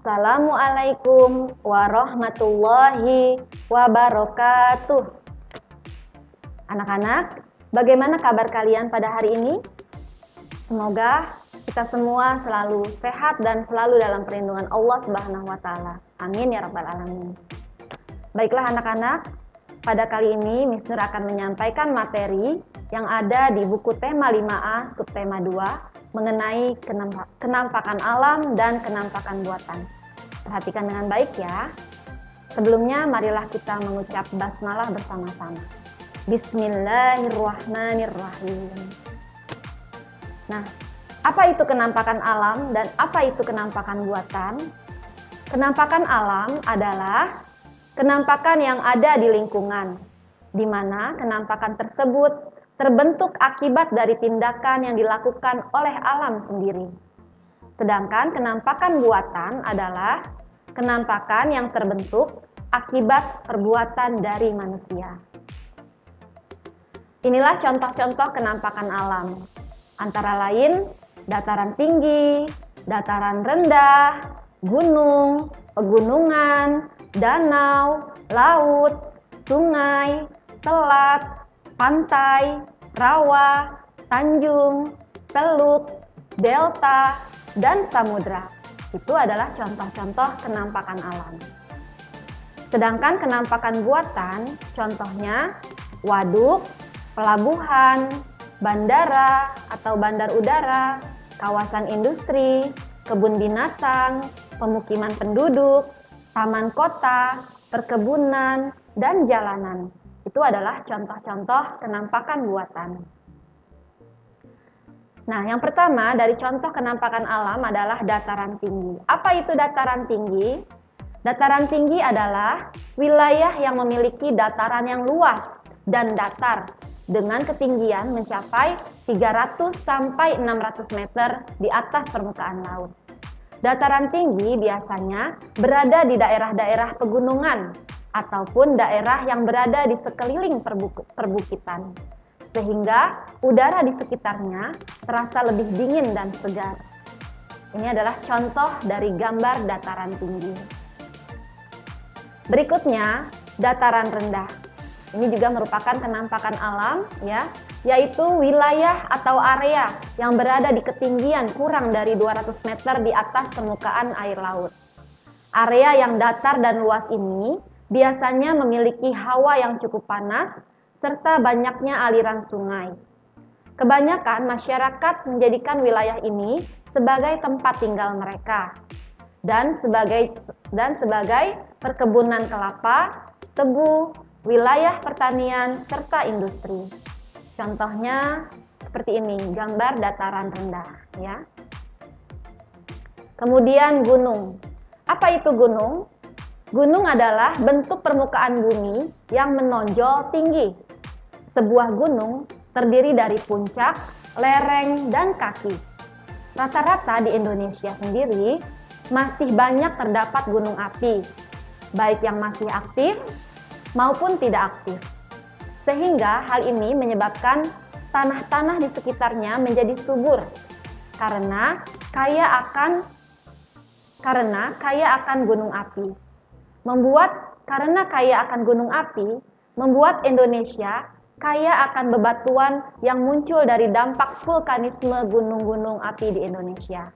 Assalamualaikum warahmatullahi wabarakatuh. Anak-anak, bagaimana kabar kalian pada hari ini? Semoga kita semua selalu sehat dan selalu dalam perlindungan Allah Subhanahu wa Ta'ala. Amin ya Rabbal 'Alamin. Baiklah anak-anak, pada kali ini Miss Nur akan menyampaikan materi yang ada di buku tema 5A subtema 2 mengenai kenampakan alam dan kenampakan buatan. Perhatikan dengan baik ya. Sebelumnya marilah kita mengucap basmalah bersama-sama. Bismillahirrahmanirrahim. Nah, apa itu kenampakan alam dan apa itu kenampakan buatan? Kenampakan alam adalah kenampakan yang ada di lingkungan, di mana kenampakan tersebut terbentuk akibat dari tindakan yang dilakukan oleh alam sendiri. Sedangkan kenampakan buatan adalah kenampakan yang terbentuk akibat perbuatan dari manusia. Inilah contoh-contoh kenampakan alam, antara lain dataran tinggi, dataran rendah, gunung, pegunungan, danau, laut, sungai, selat, pantai, rawa, tanjung, teluk, delta, dan samudra. Itu adalah contoh-contoh kenampakan alam. Sedangkan kenampakan buatan, contohnya waduk, pelabuhan, bandara atau bandar udara, kawasan industri, kebun binatang, pemukiman penduduk, taman kota, perkebunan, dan jalanan. Itu adalah contoh-contoh kenampakan buatan. Nah, yang pertama dari contoh kenampakan alam adalah dataran tinggi. Apa itu dataran tinggi? Dataran tinggi adalah wilayah yang memiliki dataran yang luas dan datar dengan ketinggian mencapai 300 sampai 600 meter di atas permukaan laut. Dataran tinggi biasanya berada di daerah-daerah pegunungan ataupun daerah yang berada di sekeliling perbukitan, sehingga udara di sekitarnya terasa lebih dingin dan segar. Ini adalah contoh dari gambar dataran tinggi. Berikutnya, dataran rendah. Ini juga merupakan kenampakan alam, ya, yaitu wilayah atau area yang berada di ketinggian kurang dari 200 meter di atas permukaan air laut. Area yang datar dan luas ini biasanya memiliki hawa yang cukup panas serta banyaknya aliran sungai. Kebanyakan masyarakat menjadikan wilayah ini sebagai tempat tinggal mereka dan sebagai perkebunan kelapa, tebu, wilayah pertanian serta industri. Contohnya seperti ini, gambar dataran rendah ya. Kemudian gunung. Apa itu gunung? Gunung adalah bentuk permukaan bumi yang menonjol tinggi. Sebuah gunung terdiri dari puncak, lereng, dan kaki. Rata-rata di Indonesia sendiri masih banyak terdapat gunung api, baik yang masih aktif maupun tidak aktif. Sehingga hal ini menyebabkan tanah-tanah di sekitarnya menjadi subur karena kaya akan gunung api. Karena kaya akan gunung api, membuat Indonesia kaya akan bebatuan yang muncul dari dampak vulkanisme gunung-gunung api di Indonesia.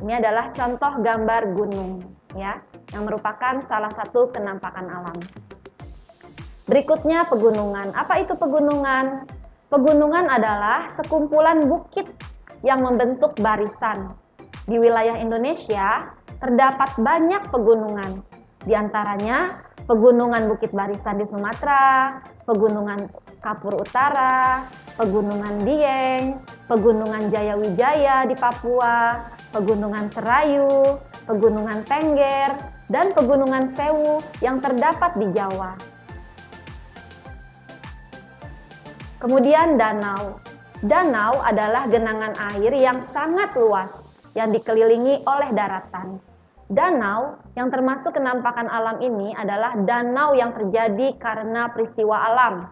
Ini adalah contoh gambar gunung, ya, yang merupakan salah satu kenampakan alam. Berikutnya pegunungan. Apa itu pegunungan? Pegunungan adalah sekumpulan bukit yang membentuk barisan. Di wilayah Indonesia terdapat banyak pegunungan. Di antaranya pegunungan Bukit Barisan di Sumatera, pegunungan Kapur Utara, pegunungan Dieng, pegunungan Jayawijaya di Papua, pegunungan Serayu, pegunungan Tengger, dan pegunungan Sewu yang terdapat di Jawa. Kemudian danau. Danau adalah genangan air yang sangat luas yang dikelilingi oleh daratan. Danau yang termasuk kenampakan alam ini adalah danau yang terjadi karena peristiwa alam,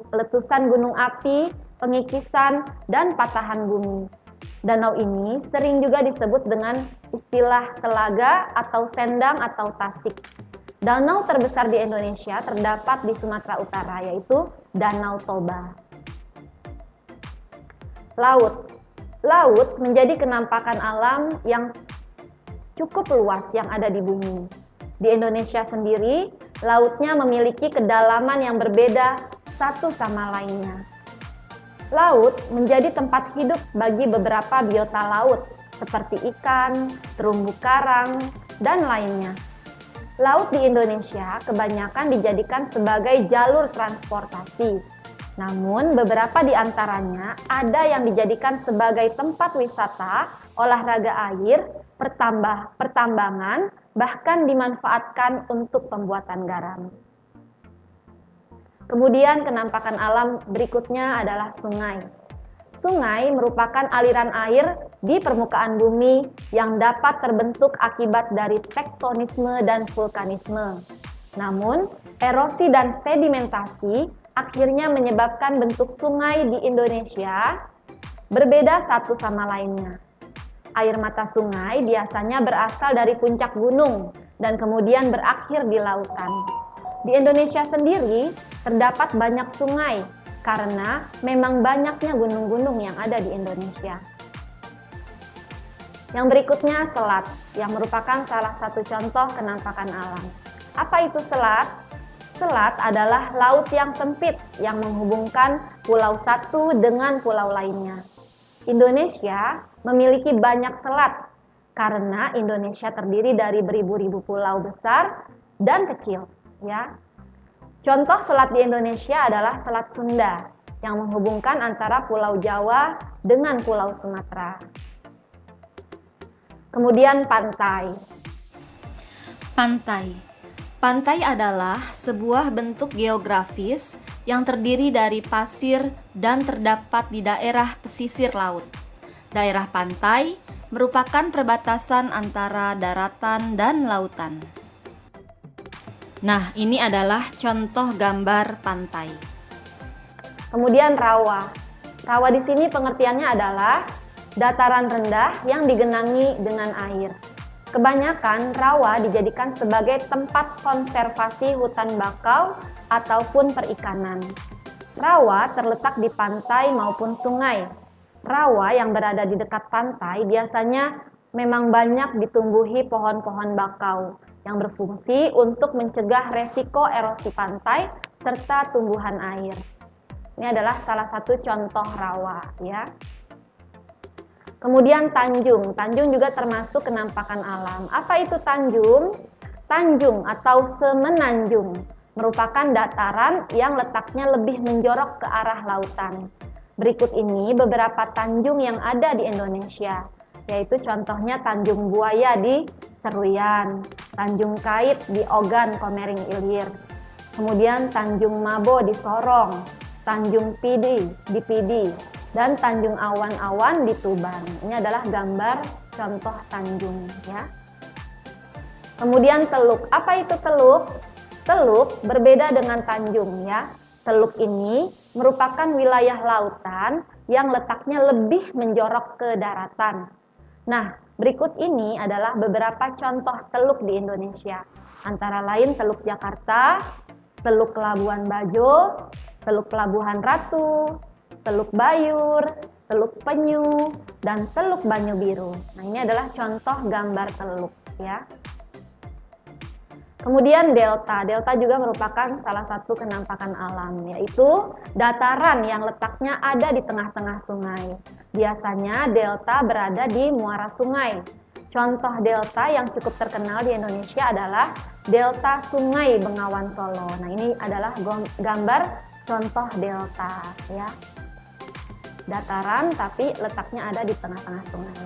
letusan gunung api, pengikisan, dan patahan bumi. Danau ini sering juga disebut dengan istilah telaga atau sendang atau tasik. Danau terbesar di Indonesia terdapat di Sumatera Utara, yaitu Danau Toba. Laut. Laut menjadi kenampakan alam yang cukup luas yang ada di bumi. Di Indonesia sendiri, lautnya memiliki kedalaman yang berbeda satu sama lainnya. Laut menjadi tempat hidup bagi beberapa biota laut, seperti ikan, terumbu karang, dan lainnya. Laut di Indonesia kebanyakan dijadikan sebagai jalur transportasi. Namun, beberapa di antaranya ada yang dijadikan sebagai tempat wisata, olahraga air, pertambangan, bahkan dimanfaatkan untuk pembuatan garam. Kemudian kenampakan alam berikutnya adalah sungai. Sungai merupakan aliran air di permukaan bumi yang dapat terbentuk akibat dari tektonisme dan vulkanisme. Namun, erosi dan sedimentasi akhirnya menyebabkan bentuk sungai di Indonesia berbeda satu sama lainnya. Air mata sungai biasanya berasal dari puncak gunung dan kemudian berakhir di lautan. Di Indonesia sendiri terdapat banyak sungai karena memang banyaknya gunung-gunung yang ada di Indonesia. Yang berikutnya selat, yang merupakan salah satu contoh kenampakan alam. Apa itu selat? Selat adalah laut yang sempit yang menghubungkan pulau satu dengan pulau lainnya. Indonesia memiliki banyak selat karena Indonesia terdiri dari beribu-ribu pulau besar dan kecil, ya. Contoh selat di Indonesia adalah Selat Sunda yang menghubungkan antara Pulau Jawa dengan Pulau Sumatera. Kemudian pantai. Pantai adalah sebuah bentuk geografis yang terdiri dari pasir dan terdapat di daerah pesisir laut. Daerah pantai merupakan perbatasan antara daratan dan lautan. Nah, ini adalah contoh gambar pantai. Kemudian rawa. Rawa di sini pengertiannya adalah dataran rendah yang digenangi dengan air. Kebanyakan rawa dijadikan sebagai tempat konservasi hutan bakau ataupun perikanan. Rawa terletak di pantai maupun sungai. Rawa yang berada di dekat pantai biasanya memang banyak ditumbuhi pohon-pohon bakau yang berfungsi untuk mencegah resiko erosi pantai serta tumbuhan air. Ini adalah salah satu contoh rawa, ya. Kemudian tanjung. Tanjung juga termasuk kenampakan alam. Apa itu tanjung? Tanjung atau semenanjung merupakan dataran yang letaknya lebih menjorok ke arah lautan. Berikut ini beberapa tanjung yang ada di Indonesia, yaitu contohnya Tanjung Buaya di Seruyan, Tanjung Kait di Ogan Komering Ilir, kemudian Tanjung Mabo di Sorong, Tanjung Pidi di Pidi, dan Tanjung Awan-Awan di Tuban. Ini adalah gambar contoh tanjung, ya. Kemudian teluk. Apa itu teluk? Teluk berbeda dengan tanjung, ya. Teluk ini merupakan wilayah lautan yang letaknya lebih menjorok ke daratan. Nah, berikut ini adalah beberapa contoh teluk di Indonesia. Antara lain Teluk Jakarta, Teluk Labuan Bajo, Teluk Pelabuhan Ratu, Teluk Bayur, Teluk Penyu, dan Teluk Banyu Biru. Nah, ini adalah contoh gambar teluk, ya. Kemudian delta. Delta juga merupakan salah satu kenampakan alam, yaitu dataran yang letaknya ada di tengah-tengah sungai. Biasanya delta berada di muara sungai. Contoh delta yang cukup terkenal di Indonesia adalah delta Sungai Bengawan Solo. Nah, ini adalah gambar contoh delta, ya. Dataran tapi letaknya ada di tengah-tengah sungai.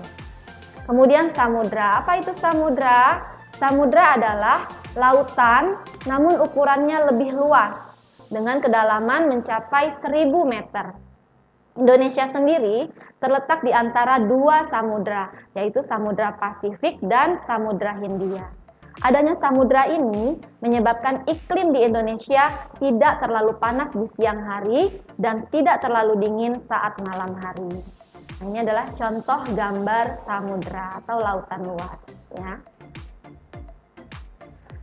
Kemudian samudra. Apa itu samudra? Samudra adalah lautan namun ukurannya lebih luas dengan kedalaman mencapai 1000 meter. Indonesia sendiri terletak di antara dua samudra, yaitu Samudra Pasifik dan Samudra Hindia. Adanya samudra ini menyebabkan iklim di Indonesia tidak terlalu panas di siang hari dan tidak terlalu dingin saat malam hari. Nah, ini adalah contoh gambar samudra atau lautan luas ya.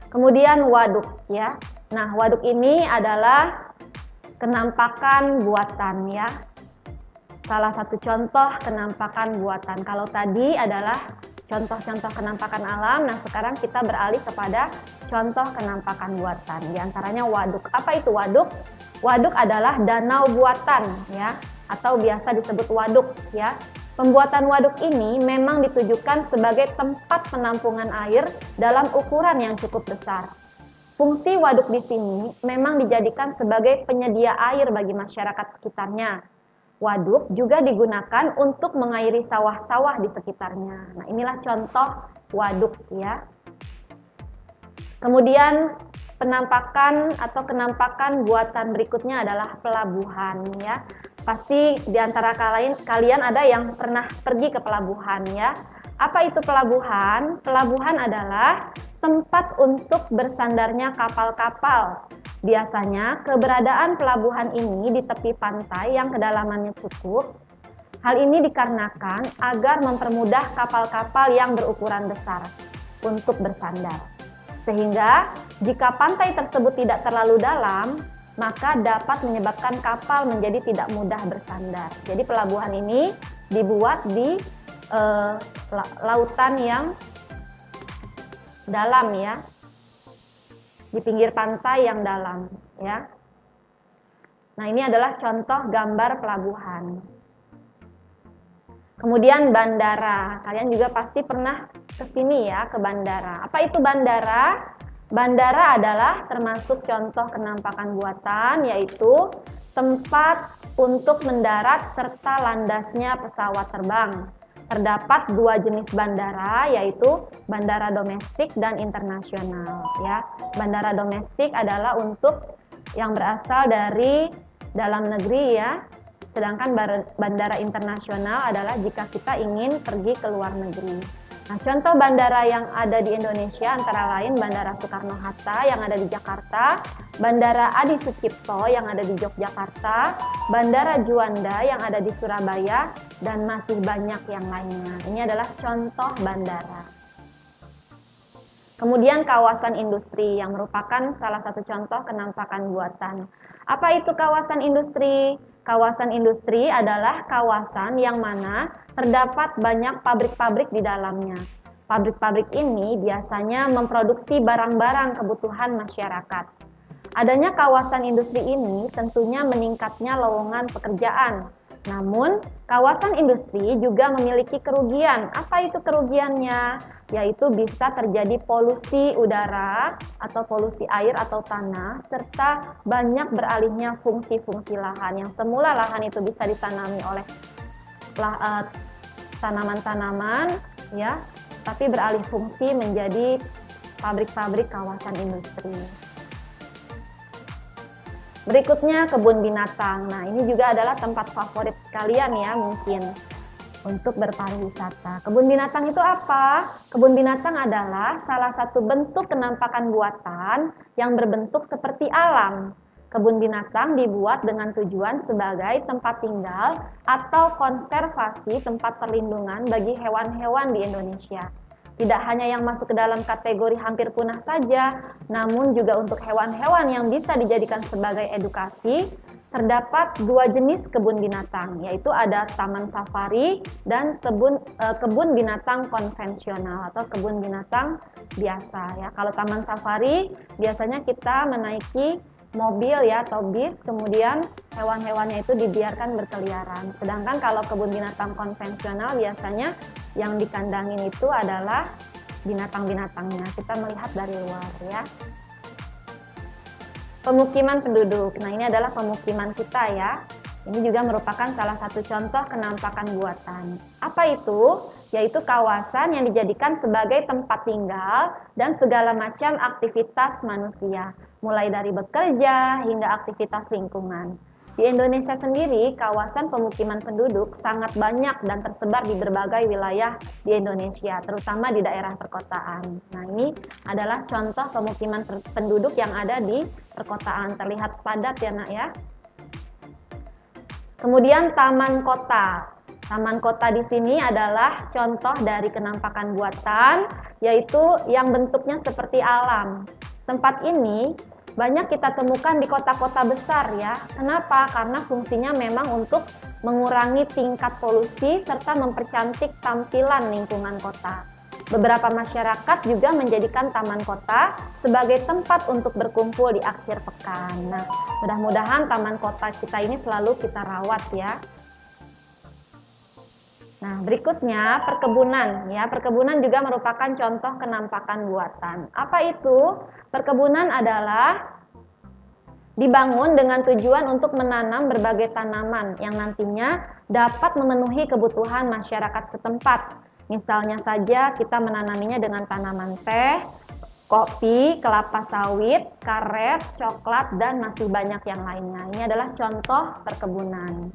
Kemudian waduk ya. Nah, waduk ini adalah kenampakan buatan ya. Salah satu contoh kenampakan buatan. Kalau tadi adalah contoh-contoh kenampakan alam, nah sekarang kita beralih kepada contoh kenampakan buatan. Di antaranya waduk. Apa itu waduk? Waduk adalah danau buatan ya, atau biasa disebut waduk ya. Pembuatan waduk ini memang ditujukan sebagai tempat penampungan air dalam ukuran yang cukup besar. Fungsi waduk di sini memang dijadikan sebagai penyedia air bagi masyarakat sekitarnya. Waduk juga digunakan untuk mengairi sawah-sawah di sekitarnya. Nah, inilah contoh waduk ya. Kemudian penampakan atau kenampakan buatan berikutnya adalah pelabuhan ya. Pasti di antara kalian ada yang pernah pergi ke pelabuhan ya. Apa itu pelabuhan? Pelabuhan adalah tempat untuk bersandarnya kapal-kapal. Biasanya keberadaan pelabuhan ini di tepi pantai yang kedalamannya cukup. Hal ini dikarenakan agar mempermudah kapal-kapal yang berukuran besar untuk bersandar. Sehingga jika pantai tersebut tidak terlalu dalam, maka dapat menyebabkan kapal menjadi tidak mudah bersandar. Jadi pelabuhan ini dibuat di lautan yang dalam ya, di pinggir pantai yang dalam ya. Nah, ini adalah contoh gambar pelabuhan. Kemudian bandara, kalian juga pasti pernah ke sini ya, ke bandara. Apa itu bandara? Bandara adalah termasuk contoh kenampakan buatan, yaitu tempat untuk mendarat serta landasnya pesawat terbang. Terdapat dua jenis bandara, yaitu bandara domestik dan internasional ya. Bandara domestik adalah untuk yang berasal dari dalam negeri ya. Sedangkan bandara internasional adalah jika kita ingin pergi ke luar negeri. Nah, contoh bandara yang ada di Indonesia antara lain Bandara Soekarno-Hatta yang ada di Jakarta, Bandara Adi Sucipto yang ada di Yogyakarta, Bandara Juanda yang ada di Surabaya, dan masih banyak yang lainnya. Ini adalah contoh bandara. Kemudian kawasan industri yang merupakan salah satu contoh kenampakan buatan. Apa itu kawasan industri? Kawasan industri adalah kawasan yang mana terdapat banyak pabrik-pabrik di dalamnya. Pabrik-pabrik ini biasanya memproduksi barang-barang kebutuhan masyarakat. Adanya kawasan industri ini tentunya meningkatnya lowongan pekerjaan. Namun, kawasan industri juga memiliki kerugian. Apa itu kerugiannya? Yaitu bisa terjadi polusi udara atau polusi air atau tanah, serta banyak beralihnya fungsi-fungsi lahan. Yang semula lahan itu bisa ditanami oleh tanaman-tanaman, ya, tapi beralih fungsi menjadi pabrik-pabrik kawasan industri. Berikutnya kebun binatang. Nah, ini juga adalah tempat favorit kalian ya mungkin untuk berpariwisata. Kebun binatang itu apa? Kebun binatang adalah salah satu bentuk kenampakan buatan yang berbentuk seperti alam. Kebun binatang dibuat dengan tujuan sebagai tempat tinggal atau konservasi tempat perlindungan bagi hewan-hewan di Indonesia. Tidak hanya yang masuk ke dalam kategori hampir punah saja, namun juga untuk hewan-hewan yang bisa dijadikan sebagai edukasi. Terdapat dua jenis kebun binatang, yaitu ada taman safari dan kebun binatang konvensional atau kebun binatang biasa ya. Kalau taman safari biasanya kita menaiki mobil ya atau bis, kemudian hewan-hewannya itu dibiarkan berkeliaran. Sedangkan kalau kebun binatang konvensional biasanya yang dikandangin itu adalah binatang-binatangnya. Kita melihat dari luar ya. Pemukiman penduduk. Nah, ini adalah pemukiman kita ya. Ini juga merupakan salah satu contoh kenampakan buatan. Apa itu? Yaitu kawasan yang dijadikan sebagai tempat tinggal dan segala macam aktivitas manusia, mulai dari bekerja hingga aktivitas lingkungan. Di Indonesia sendiri, kawasan pemukiman penduduk sangat banyak dan tersebar di berbagai wilayah di Indonesia, terutama di daerah perkotaan. Nah, ini adalah contoh pemukiman penduduk yang ada di perkotaan. Terlihat padat ya, Nak ya. Kemudian taman kota. Taman kota di sini adalah contoh dari kenampakan buatan, yaitu yang bentuknya seperti alam. Tempat ini banyak kita temukan di kota-kota besar ya. Kenapa? Karena fungsinya memang untuk mengurangi tingkat polusi serta mempercantik tampilan lingkungan kota. Beberapa masyarakat juga menjadikan taman kota sebagai tempat untuk berkumpul di akhir pekan. Nah, mudah-mudahan taman kota kita ini selalu kita rawat ya. Nah, berikutnya perkebunan ya. Perkebunan juga merupakan contoh kenampakan buatan. Apa itu? Perkebunan adalah dibangun dengan tujuan untuk menanam berbagai tanaman yang nantinya dapat memenuhi kebutuhan masyarakat setempat. Misalnya saja kita menanaminya dengan tanaman teh, kopi, kelapa sawit, karet, coklat, dan masih banyak yang lainnya. Ini adalah contoh perkebunan.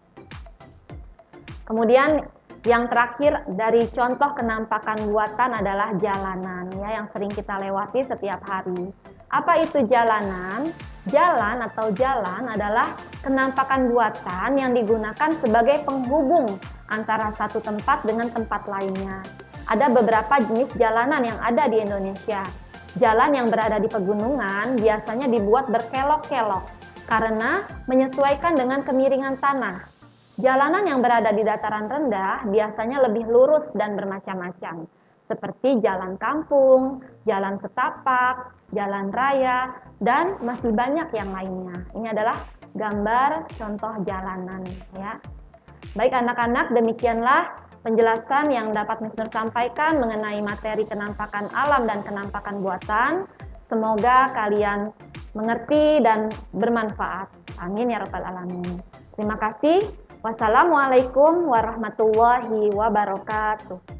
Kemudian yang terakhir dari contoh kenampakan buatan adalah jalanan ya, yang sering kita lewati setiap hari. Apa itu jalanan? Jalan atau jalan adalah kenampakan buatan yang digunakan sebagai penghubung antara satu tempat dengan tempat lainnya. Ada beberapa jenis jalanan yang ada di Indonesia. Jalan yang berada di pegunungan biasanya dibuat berkelok-kelok karena menyesuaikan dengan kemiringan tanah. Jalanan yang berada di dataran rendah biasanya lebih lurus dan bermacam-macam, seperti jalan kampung, jalan setapak, jalan raya, dan masih banyak yang lainnya. Ini adalah gambar contoh jalanan ya. Baik anak-anak, demikianlah penjelasan yang dapat Miss Nur sampaikan mengenai materi kenampakan alam dan kenampakan buatan. Semoga kalian mengerti dan bermanfaat. Amin ya rabbal alamin. Terima kasih. Wassalamualaikum warahmatullahi wabarakatuh.